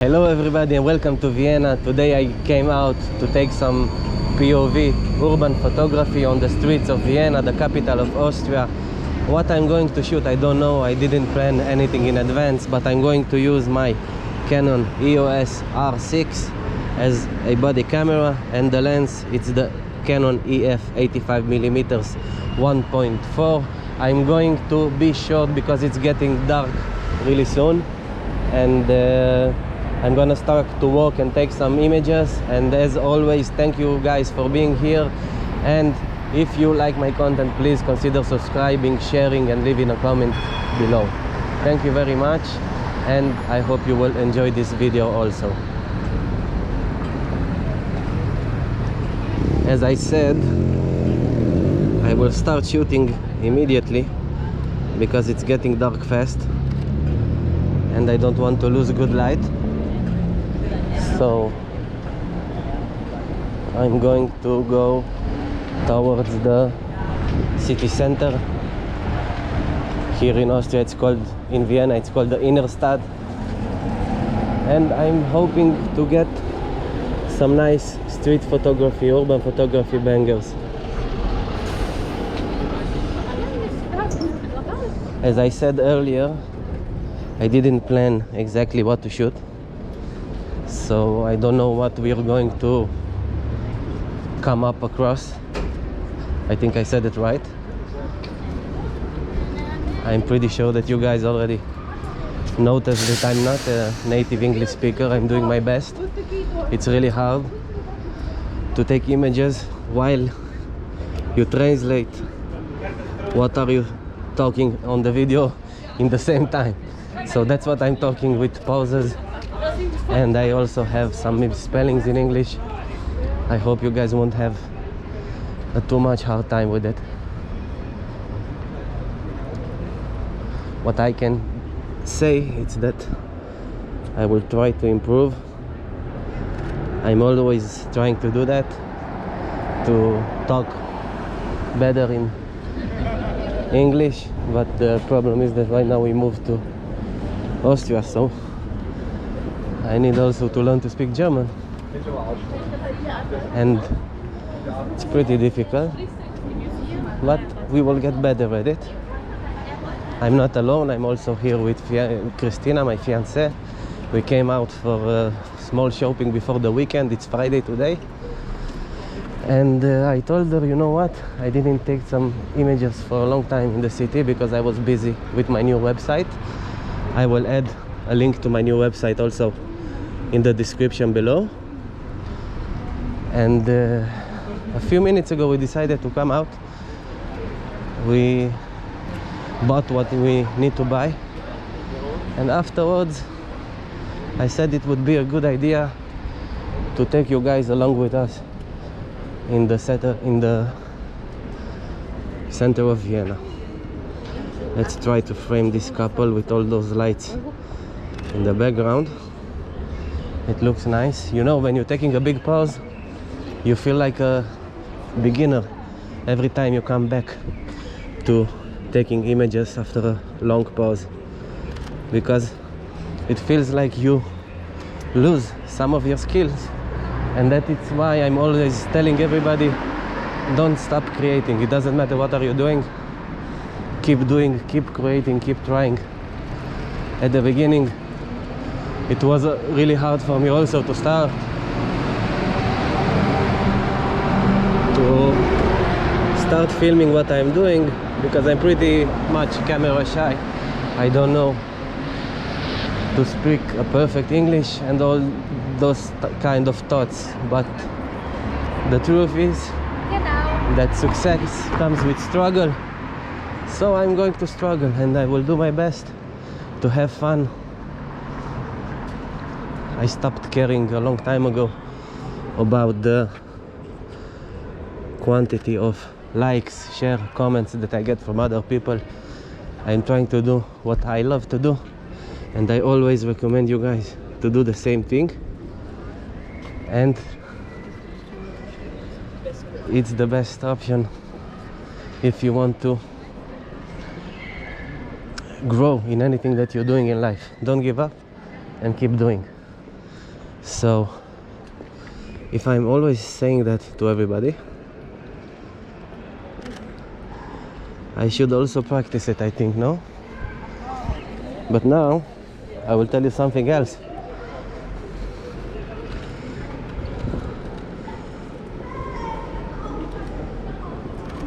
Hello everybody and welcome to Vienna. Today I came out to take some POV urban photography on the streets of Vienna, the capital of Austria. What I'm going to shoot, I don't know. I didn't plan anything in advance, but I'm going to use my Canon EOS R6 as a body camera, and the lens, it's the Canon EF85mm 1.4. I'm going to be short because it's getting dark really soon, and I'm gonna start to walk and take some images. And as always, thank you guys for being here, and if you like my content, please consider subscribing, sharing, and leaving a comment below. Thank you very much, and I hope you will enjoy this video also. As I said, I will start shooting immediately because it's getting dark fast and I don't want to lose good light. So I'm going to go towards the city center. Here in Austria, in Vienna, it's called the Innenstadt. And I'm hoping to get some nice street photography, urban photography bangers. As I said earlier, I didn't plan exactly what to shoot. So I don't know what we are going to come up across. I think I said it right. I'm pretty sure that you guys already noticed that I'm not a native English speaker. I'm doing my best. It's really hard to take images while you translate what are you talking on the video in the same time. So that's what I'm talking with pauses. And I also have some misspellings in English. I hope you guys won't have a too much hard time with it. What I can say is that I will try to improve. I'm always trying to do that, to talk better in English, but the problem is that right now we moved to Austria, so I need also to learn to speak German, and it's pretty difficult, but we will get better at it. I'm not alone. I'm also here with Christina, my fiancée. We came out for small shopping before the weekend. It's Friday today, and I told her, you know what, I didn't take some images for a long time in the city because I was busy with my new website. I will add a link to my new website also in the description below. And a few minutes ago we decided to come out. We bought what we need to buy, and afterwards I said it would be a good idea to take you guys along with us in the center of Vienna. Let's try to frame this couple with all those lights in the background. It looks nice. You know, when you're taking a big pause, you feel like a beginner every time you come back to taking images after a long pause, because it feels like you lose some of your skills. And that is why I'm always telling everybody, don't stop creating. It doesn't matter what are you doing. Keep doing, keep creating, keep trying. At the beginning, it was really hard for me also to start filming what I'm doing, because I'm pretty much camera shy. I don't know to speak a perfect English and all those kind of thoughts, but the truth is that success comes with struggle. So I'm going to struggle, and I will do my best to have fun. I stopped caring a long time ago about the quantity of likes, share, comments that I get from other people. I'm trying to do what I love to do, and I always recommend you guys to do the same thing. And it's the best option if you want to grow in anything that you're doing in life. Don't give up and keep doing. So if I'm always saying that to everybody, I should also practice it, I think, no? But now I will tell you something else.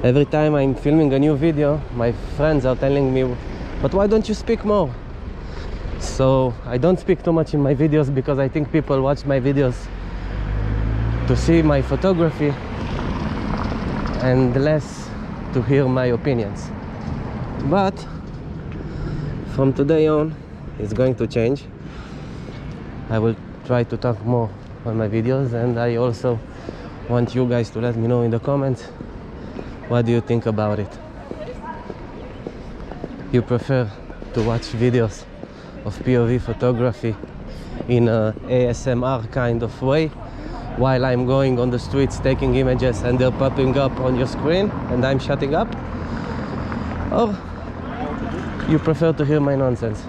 Every time I'm filming a new video, my friends are telling me, but why don't you speak more? So I don't speak too much in my videos because I think people watch my videos to see my photography and less to hear my opinions. But from today on, it's going to change. I will try to talk more on my videos, and I also want you guys to let me know in the comments, what do you think about it? You prefer to watch videos of POV photography in a ASMR kind of way, while I'm going on the streets taking images and they're popping up on your screen and I'm shutting up? Or you prefer to hear my nonsense?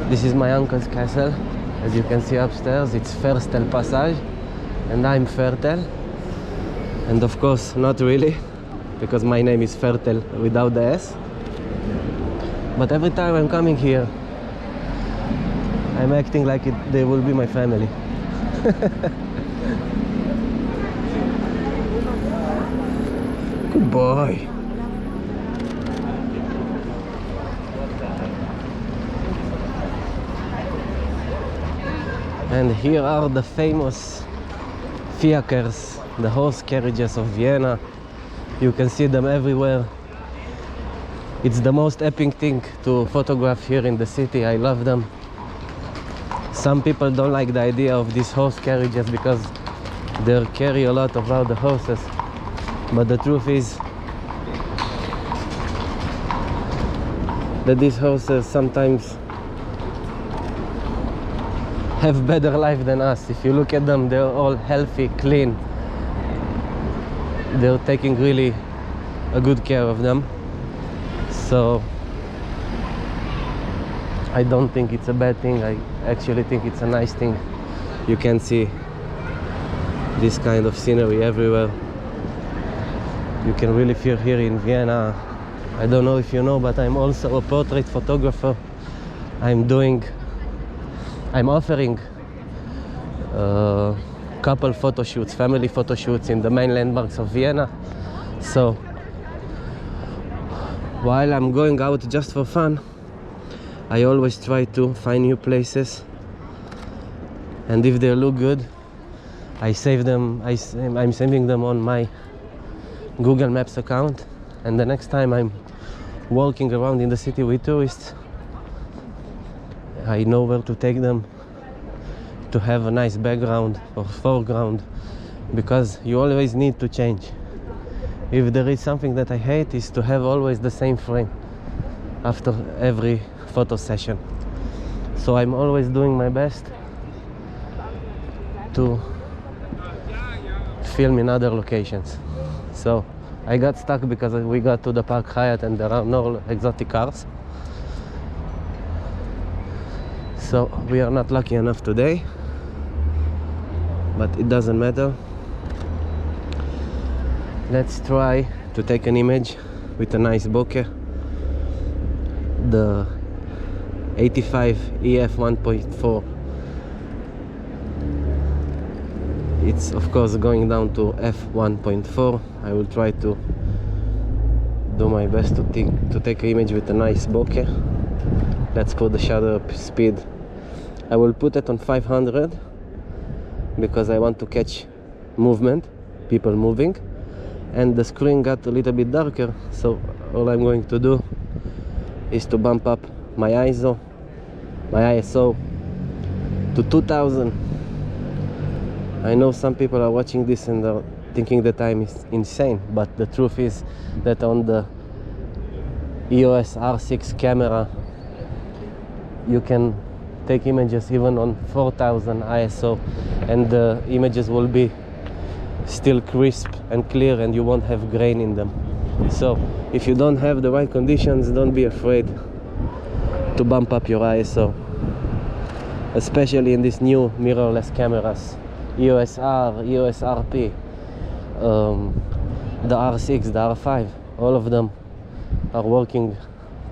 This is my uncle's castle. As you can see upstairs, it's Ferstel Passage, and I'm Fertel. And of course, not really, because my name is Fertel without the S. But every time I'm coming here, I'm acting like they will be my family. Good boy. And here are the famous fiakers, the horse carriages of Vienna. You can see them everywhere. It's the most epic thing to photograph here in the city. I love them. Some people don't like the idea of these horse carriages because they carry a lot of other horses. But the truth is that these horses sometimes have better life than us. If you look at them, they're all healthy, clean. They're taking really a good care of them. So I don't think it's a bad thing. I actually think it's a nice thing. You can see this kind of scenery everywhere. You can really feel here in Vienna. I don't know if you know, but I'm also a portrait photographer. I'm offering couple photo shoots, family photo shoots in the main landmarks of Vienna. So while I'm going out just for fun, I always try to find new places, and if they look good, I save them. I'm saving them on my Google Maps account, and the next time I'm walking around in the city with tourists, I know where to take them to have a nice background or foreground, because you always need to change. If there is something that I hate, is to have always the same frame after every photo session. So I'm always doing my best to film in other locations. So I got stuck because we got to the Park Hyatt and there are no exotic cars. So we are not lucky enough today, but it doesn't matter. Let's try to take an image with a nice bokeh. The 85 EF 1.4. It's of course going down to f1.4. I will try to do my best to take an image with a nice bokeh. Let's put the shutter speed. I will put it on 500 because I want to catch movement, people moving, and the screen got a little bit darker, so all I'm going to do is to bump up my ISO to 2000. I know some people are watching this and are thinking that I'm insane, but the truth is that on the EOS R6 camera you can take images even on 4000 ISO, and the images will be still crisp and clear, and you won't have grain in them. So if you don't have the right conditions, don't be afraid to bump up your ISO, especially in these new mirrorless cameras, EOS R, EOS RP, the R6, the R5, all of them are working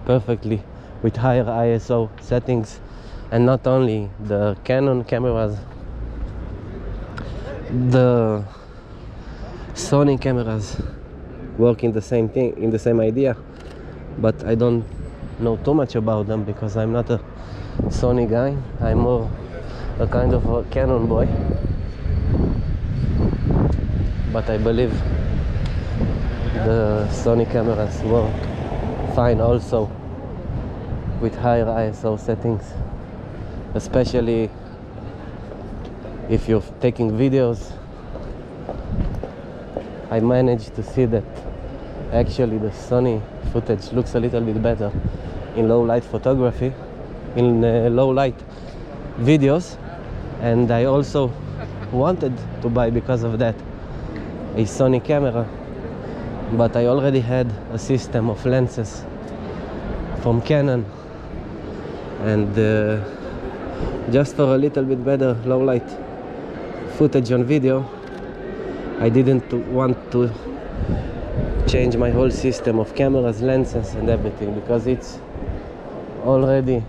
perfectly with higher ISO settings. And not only the Canon cameras, the Sony cameras work in the same thing, in the same idea, but I don't know too much about them because I'm not a Sony guy. I'm more a kind of a Canon boy, but I believe the Sony cameras work fine also with higher ISO settings, especially if you're taking videos. I managed to see that actually the Sony footage looks a little bit better in low light photography, in low light videos, and I also wanted to buy, because of that, a Sony camera, but I already had a system of lenses from Canon, and just for a little bit better low light footage on video, I didn't want to change my whole system of cameras, lenses and everything, because it's already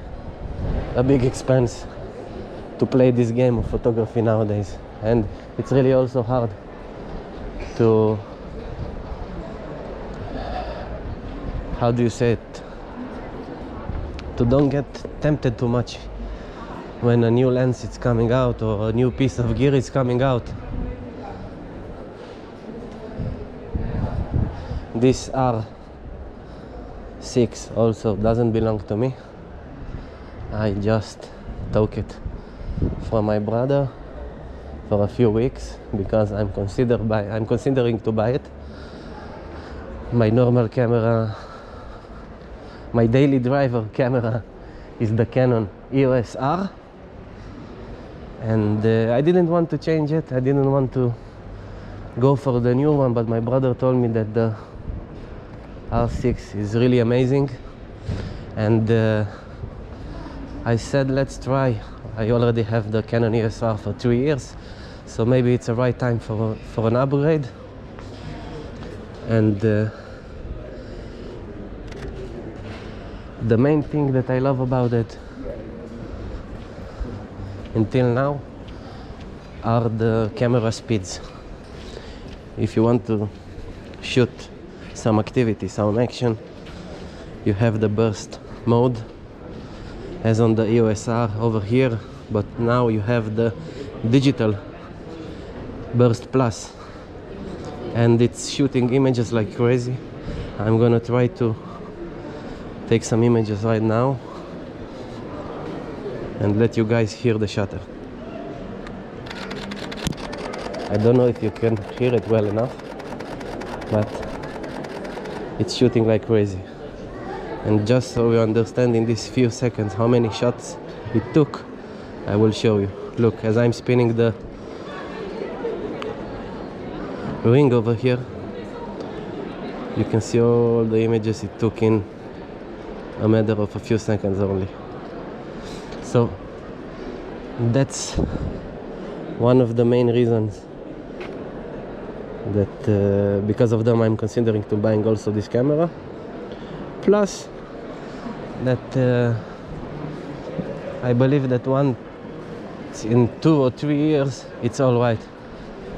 a big expense to play this game of photography nowadays, and it's really also hard to, how do you say it, to don't get tempted too much when a new lens is coming out or a new piece of gear is coming out. This R6 also doesn't belong to me. I just took it from my brother for a few weeks because I'm considering to buy it. My normal camera, my daily driver camera, is the Canon EOS R, and I didn't want to change it. I didn't want to go for the new one, but my brother told me that the R6 is really amazing, and I said let's try. I already have the Canon EOS R for 3 years, so maybe it's the right time for an upgrade. And the main thing that I love about it until now are the camera speeds. If you want to shoot some activity, some action, you have the burst mode as on the EOS R over here, but now you have the digital burst plus, and it's shooting images like crazy. I'm gonna try to take some images right now and let you guys hear the shutter. I don't know if you can hear it well enough, but it's shooting like crazy. And just so you understand in these few seconds how many shots it took, I will show you. Look, as I'm spinning the ring over here, you can see all the images it took in a matter of a few seconds only. So that's one of the main reasons that because of them I'm considering to buying also this camera. Plus that I believe that once in 2 or 3 years it's all right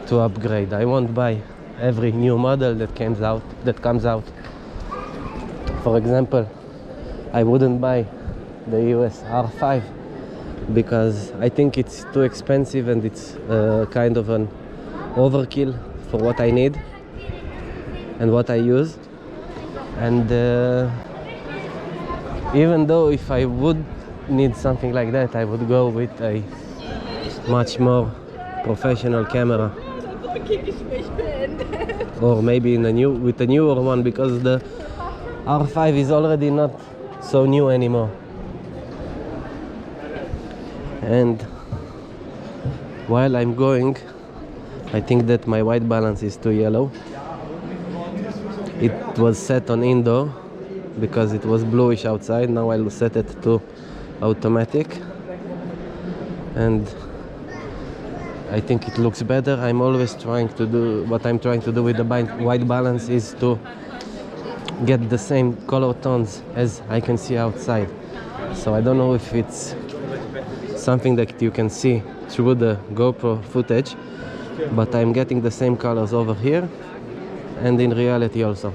to upgrade. I won't buy every new model that comes out. For example, I wouldn't buy the EOS R5 because I think it's too expensive and it's kind of an overkill for what I need and what I use. And even though if I would need something like that, I would go with a much more professional camera, or maybe with a newer one, because the R5 is already not so new anymore. And while I'm going, I think that my white balance is too yellow. It was set on indoor because it was bluish outside. Now I'll set it to automatic, and I think it looks better. I'm always trying to do what I'm trying to do with the white balance is to get the same color tones as I can see outside. So I don't know if it's something that you can see through the GoPro footage, but I'm getting the same colors over here and in reality also.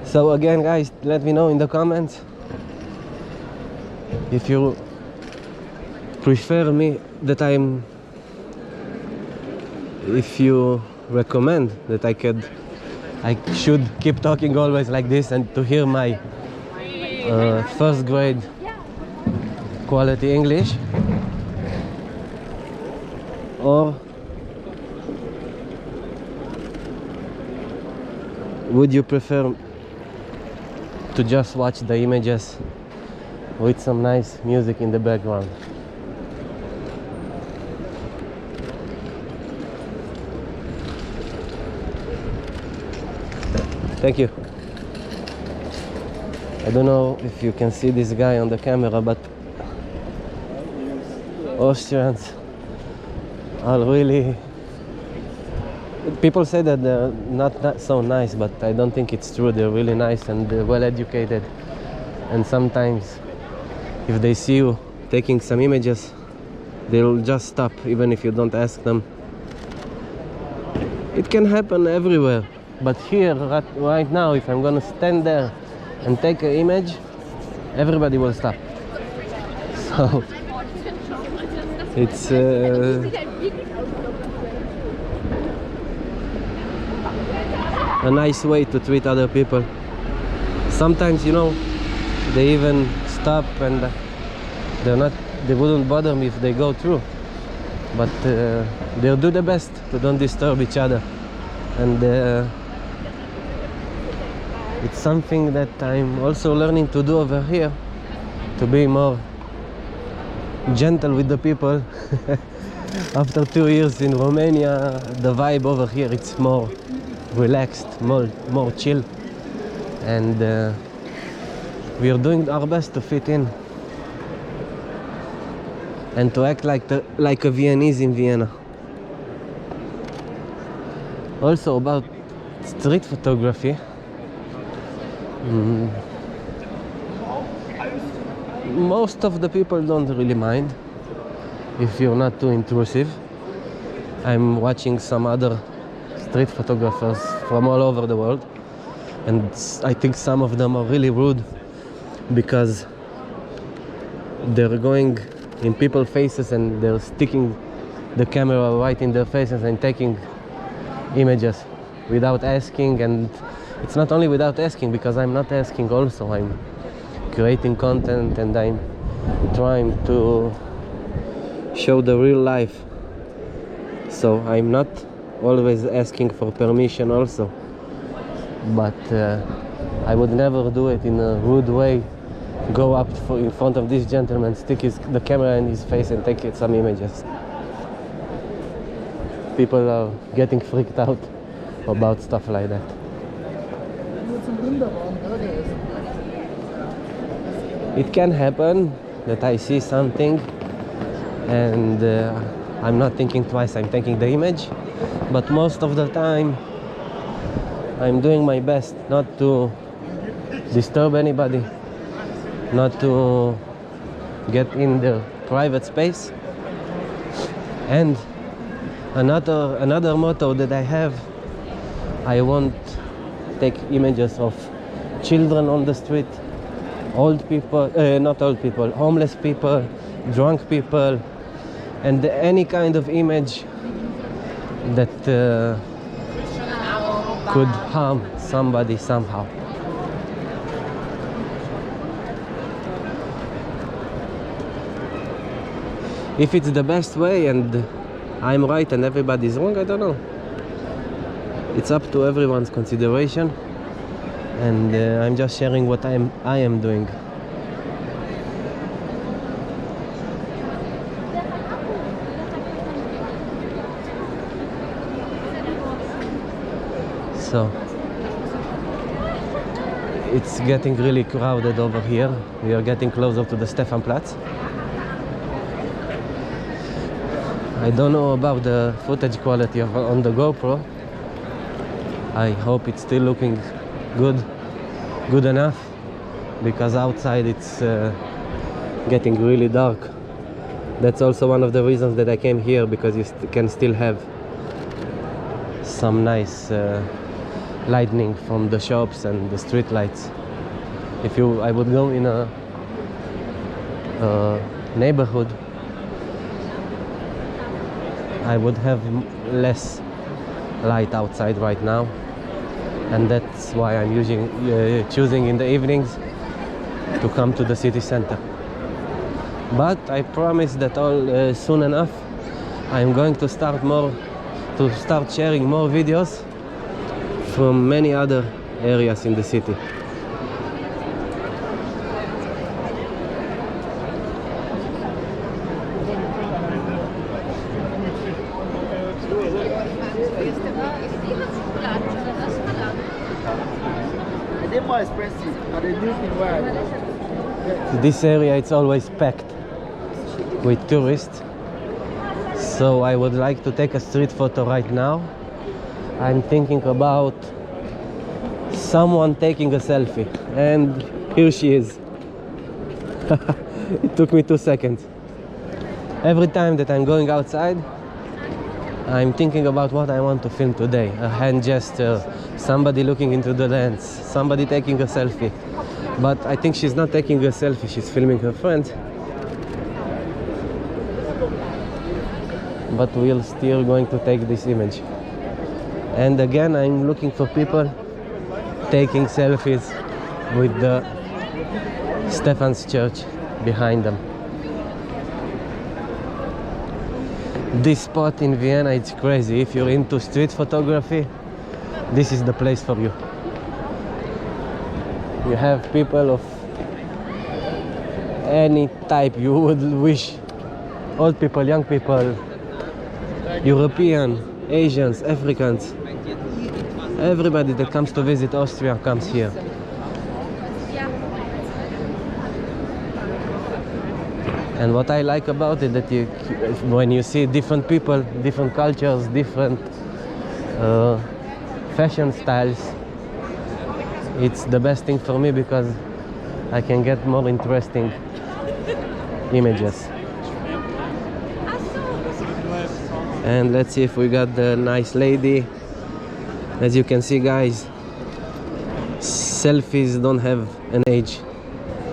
So again, guys, let me know in the comments if you prefer me that if you recommend that I should keep talking always like this and to hear my first grade quality English, or would you prefer to just watch the images with some nice music in the background? Thank you. I don't know if you can see this guy on the camera, but Austrians are really... People say that they're not so nice, but I don't think it's true. They're really nice and they're well educated, and sometimes if they see you taking some images, they'll just stop even if you don't ask them. It can happen everywhere, but here right now, if I'm gonna stand there and take an image, everybody will stop. So it's a nice way to treat other people. Sometimes, you know, they even stop and they wouldn't bother me if they go through, but they'll do the best to don't disturb each other. And it's something that I'm also learning to do over here, to be more gentle with the people. After 2 years in Romania, the vibe over here, it's more relaxed, more chill, and we are doing our best to fit in and to act like a Viennese in Vienna. Also about street photography, most of the people don't really mind if you're not too intrusive. I'm watching some other street photographers from all over the world, and I think some of them are really rude because they're going in people's faces and they're sticking the camera right in their faces and taking images without asking. And it's not only without asking, because I'm not asking also. I'm creating content and I'm trying to show the real life, so I'm not always asking for permission also. But I would never do it in a rude way, go up in front of this gentleman, stick the camera in his face and take some images. People are getting freaked out about stuff like that. It can happen that I see something and I'm not thinking twice, I'm taking the image, but most of the time I'm doing my best not to disturb anybody, not to get in their private space. And another motto that I have, I won't take images of children on the street, old people, not old people, homeless people, drunk people, and any kind of image that could harm somebody somehow. If it's the best way and I'm right and everybody's wrong, I don't know. It's up to everyone's consideration, and I'm just sharing what I am doing. So it's getting really crowded over here. We are getting closer to the Stefanplatz. I don't know about the footage quality on the GoPro. I hope it's still looking good enough, because outside it's getting really dark. That's also one of the reasons that I came here, because you can still have some nice lightning from the shops and the street lights. I would go in a neighborhood, I would have less light outside right now, and that's why I'm choosing in the evenings to come to the city center. But I promise that soon enough I'm going to start sharing more videos from many other areas in the city. This area, it's always packed with tourists, so I would like to take a street photo right now. I'm thinking about someone taking a selfie, and here she is. It took me 2 seconds. Every time that I'm going outside, I'm thinking about what I want to film today. A hand gesture, somebody looking into the lens, somebody taking a selfie. But I think she's not taking a selfie, she's filming her friend. But we're still going to take this image. And again, I'm looking for people taking selfies with the Stephan's Church behind them. This spot in Vienna, it's crazy. If you're into street photography, this is the place for you. You have people of any type you would wish. Old people, young people, European, Asians, Africans. Everybody that comes to visit Austria comes here. And what I like about it, that when you see different people, different cultures, different fashion styles, it's the best thing for me, because I can get more interesting images. And let's see if we got the nice lady. As you can see, guys, selfies don't have an age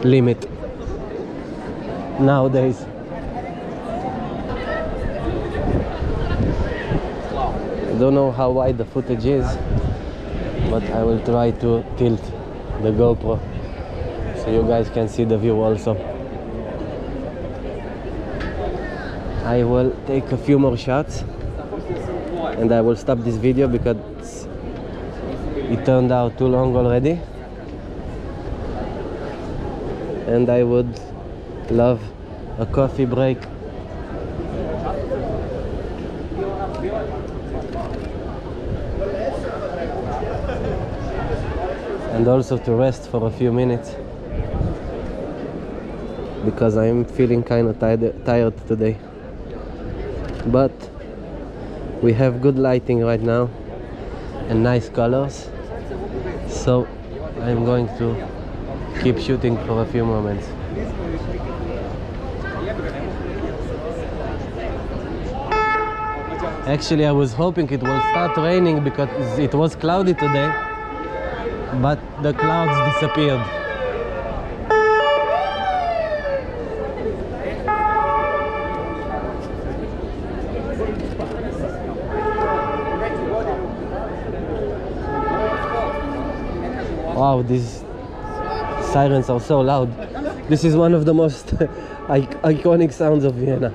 limit nowadays. I don't know how wide the footage is, but I will try to tilt the GoPro so you guys can see the view also. I will take a few more shots and I will stop this video because it turned out too long already, and I would love a coffee break. And also to rest for a few minutes, because I'm feeling kind of tired today. But we have good lighting right now and nice colors, so I'm going to keep shooting for a few moments. Actually, I was hoping it will start raining because it was cloudy today, but the clouds disappeared. Wow, these sirens are so loud. This is one of the most iconic sounds of Vienna.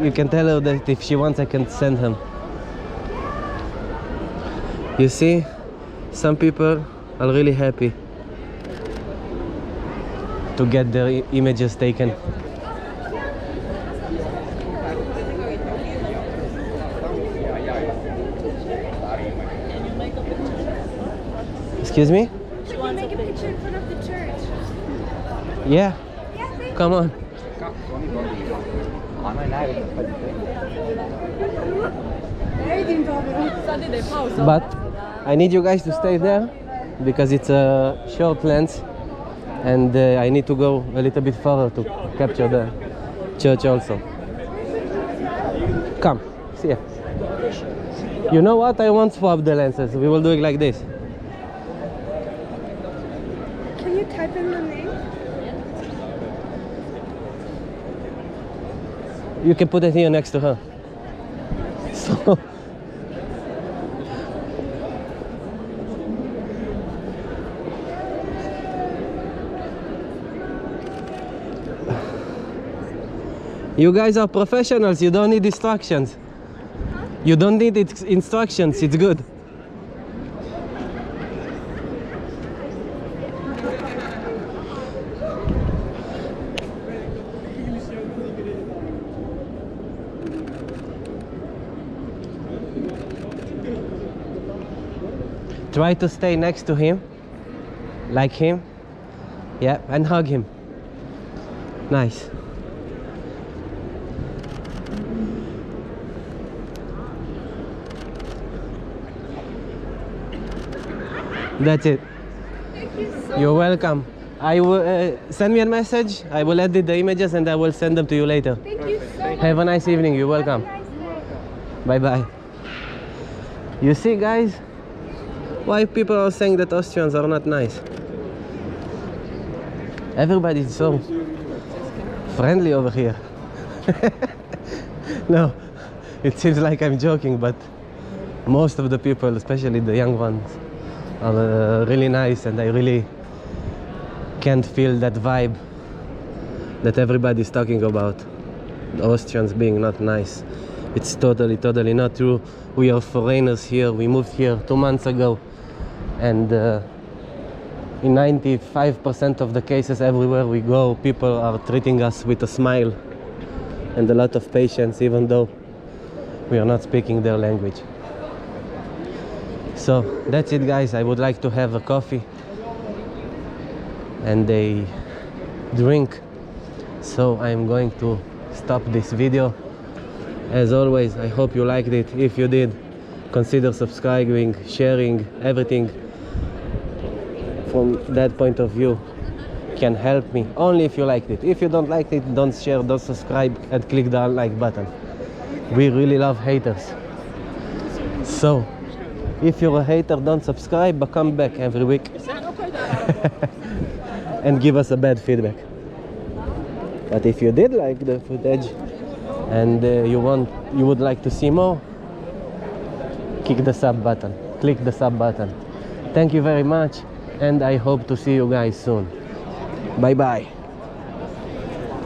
You can tell her that if she wants I can send him. You see, some people are really happy to get their images taken. Excuse me? Should we make a picture in front of the church? Yeah. Come on. But I need you guys to stay there because it's a short lens and I need to go a little bit further to capture the church also. Come, see ya. You know what? I won't swap the lenses. We will do it like this. Can you type in the name? You can put it here next to her. So you guys are professionals, you don't need instructions. You don't need instructions, it's good. Try to stay next to him, like him. Yeah, and hug him. Nice. That's it. Thank you so You're welcome. I will send me a message. I will edit the images and I will send them to you later. Thank you so much. Have a nice evening. You're welcome. Have a nice day. Bye bye. You see, guys, why people are saying that Austrians are not nice? Everybody's so friendly over here. No, it seems like I'm joking, but most of the people, especially the young ones, are really nice, and I really can't feel that vibe that everybody's talking about. The Austrians being not nice. It's totally not true. We are foreigners here. We moved here 2 months ago, and in 95% of the cases everywhere we go, people are treating us with a smile and a lot of patience, even though we are not speaking their language. So that's it, guys. I would like to have a coffee and a drink, so I'm going to stop this video. As always, I hope you liked it. If you did, consider subscribing, sharing. Everything from that point of view can help me, only if you liked it. If you don't like it, don't share, don't subscribe, and click the unlike button. We really love haters. So if you're a hater, don't subscribe, but come back every week and give us a bad feedback. But if you did like the footage and you would like to see more, click the sub button. Thank you very much, and I hope to see you guys soon. Bye bye.